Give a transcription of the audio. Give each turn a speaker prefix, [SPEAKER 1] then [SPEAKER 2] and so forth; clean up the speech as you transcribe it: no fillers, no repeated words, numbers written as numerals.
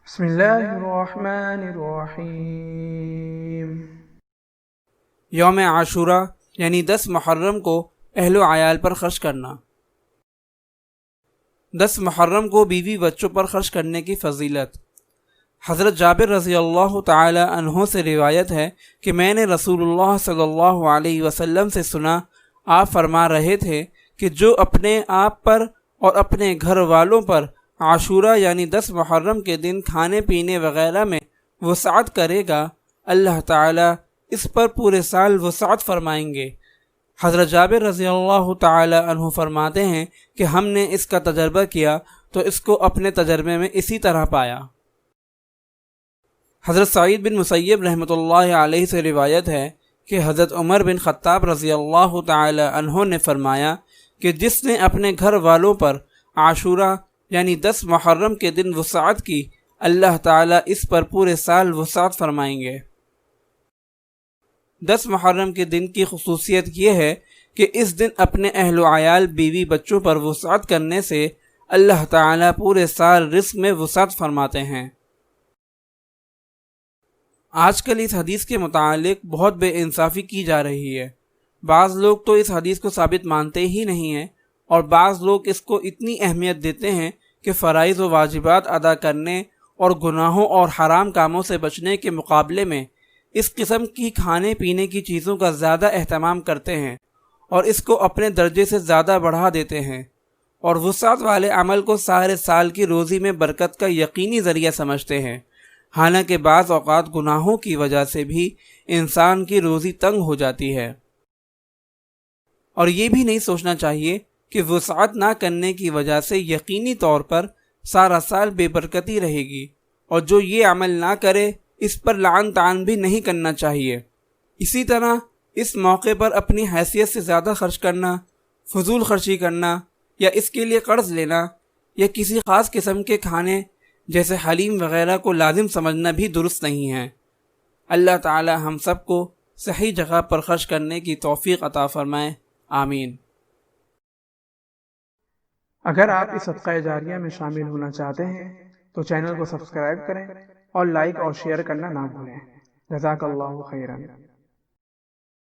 [SPEAKER 1] بسم اللہ الرحمن الرحیم۔
[SPEAKER 2] یوم عاشورہ یعنی 10 محرم کو اہل و عیال پر خرچ کرنا۔ 10 محرم کو بیوی بچوں پر خرچ کرنے کی فضیلت۔ حضرت جابر رضی اللہ تعالی عنہ سے روایت ہے کہ میں نے رسول اللہ صلی اللہ علیہ وسلم سے سنا، آپ فرما رہے تھے کہ جو اپنے آپ پر اور اپنے گھر والوں پر عاشورہ یعنی 10 محرم کے دن کھانے پینے وغیرہ میں وسعت کرے گا، اللہ تعالی اس پر پورے سال وسعت فرمائیں گے۔ حضرت جابر رضی اللہ تعالی عنہ فرماتے ہیں کہ ہم نے اس کا تجربہ کیا تو اس کو اپنے تجربے میں اسی طرح پایا۔ حضرت سعید بن مسیب رحمۃ اللہ علیہ سے روایت ہے کہ حضرت عمر بن خطاب رضی اللہ تعالی عنہ نے فرمایا کہ جس نے اپنے گھر والوں پر عاشورہ یعنی 10 محرم کے دن وسعت کی، اللہ تعالیٰ اس پر پورے سال وسعت فرمائیں گے۔ 10 محرم کے دن کی خصوصیت یہ ہے کہ اس دن اپنے اہل و عیال بیوی بچوں پر وسعت کرنے سے اللہ تعالیٰ پورے سال رزق میں وسعت فرماتے ہیں۔ آج کل اس حدیث کے متعلق بہت بے انصافی کی جا رہی ہے۔ بعض لوگ تو اس حدیث کو ثابت مانتے ہی نہیں ہیں، اور بعض لوگ اس کو اتنی اہمیت دیتے ہیں کہ فرائض و واجبات ادا کرنے اور گناہوں اور حرام کاموں سے بچنے کے مقابلے میں اس قسم کی کھانے پینے کی چیزوں کا زیادہ اہتمام کرتے ہیں اور اس کو اپنے درجے سے زیادہ بڑھا دیتے ہیں، اور وسعت والے عمل کو سارے سال کی روزی میں برکت کا یقینی ذریعہ سمجھتے ہیں۔ حالانکہ بعض اوقات گناہوں کی وجہ سے بھی انسان کی روزی تنگ ہو جاتی ہے، اور یہ بھی نہیں سوچنا چاہیے کہ وسعت نہ کرنے کی وجہ سے یقینی طور پر سارا سال بے برکتی رہے گی، اور جو یہ عمل نہ کرے اس پر لعن طعن بھی نہیں کرنا چاہیے۔ اسی طرح اس موقع پر اپنی حیثیت سے زیادہ خرچ کرنا، فضول خرچی کرنا یا اس کے لیے قرض لینا یا کسی خاص قسم کے کھانے جیسے حلیم وغیرہ کو لازم سمجھنا بھی درست نہیں ہے۔ اللہ تعالی ہم سب کو صحیح جگہ پر خرچ کرنے کی توفیق عطا فرمائے، آمین۔
[SPEAKER 1] اگر آپ اس صدقہ جاریہ میں شامل ہونا چاہتے ہیں تو چینل کو سبسکرائب کریں اور لائک اور شیئر کرنا نہ بھولیں۔ جزاک اللہ خیرا۔